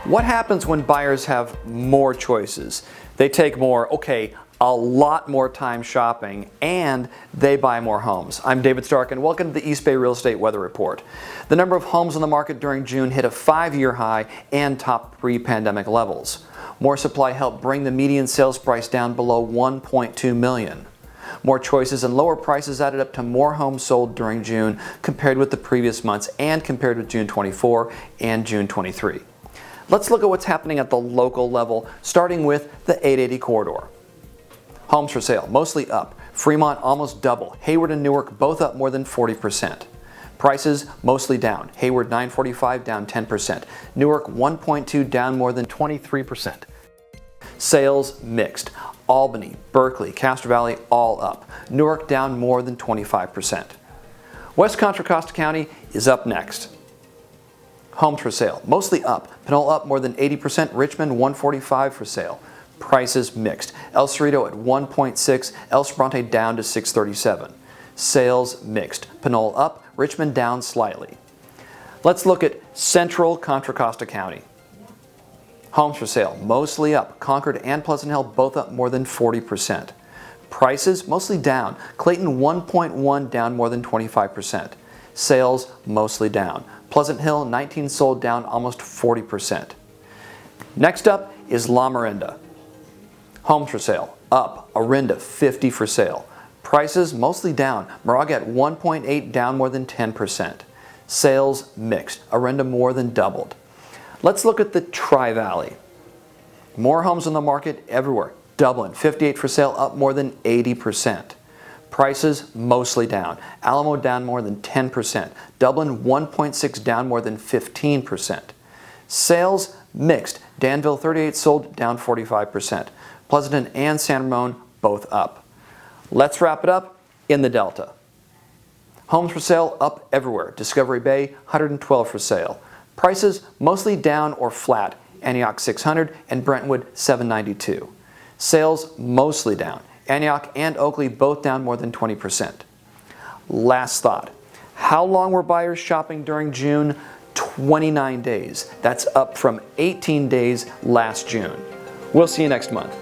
What happens when buyers have more choices? They take more, a lot more time shopping, and they buy more homes. I'm David Stark, and welcome to the East Bay Real Estate Weather Report. The number of homes on the market during June hit a 5-year high and topped pre-pandemic levels. More supply helped bring the median sales price down below $1.2 million. More choices and lower prices added up to more homes sold during June compared with the previous months and compared with June 24 and June 23. Let's look at what's happening at the local level, starting with the 880 corridor. Homes for sale, mostly up. Fremont almost double. Hayward and Newark both up more than 40%. Prices mostly down. Hayward 945 down 10%. Newark 1.2 down more than 23%. Sales mixed. Albany, Berkeley, Castro Valley all up. Newark down more than 25%. West Contra Costa County is up next. Homes for sale, mostly up. Pinole up more than 80%. Richmond 145 for sale. Prices mixed. El Cerrito at 1.6, El Sprante down to 637. Sales mixed. Pinole up, Richmond down slightly. Let's look at Central Contra Costa County. Homes for sale, mostly up. Concord and Pleasant Hill both up more than 40%. Prices mostly down. Clayton 1.1 down more than 25%. Sales mostly down. Pleasant Hill 19 sold down almost 40%. Next up is La Miranda. Homes for sale, up. Orinda 50 for sale. Prices mostly down. Moraga at 1.8 down more than 10%. Sales mixed. Orinda more than doubled. Let's look at the Tri-Valley. More homes on the market everywhere. Dublin 58 for sale, up more than 80%. Prices mostly down. Alamo down more than 10%. Dublin 1.6 down more than 15%. Sales mixed. Danville 38 sold down 45%. Pleasanton and San Ramon both up. Let's wrap it up in the Delta. Homes for sale up everywhere. Discovery Bay 112 for sale. Prices mostly down or flat. Antioch 600 and Brentwood 792. Sales mostly down. Antioch and Oakley both down more than 20%. Last thought. How long were buyers shopping during June? 29 days. That's up from 18 days last June. We'll see you next month.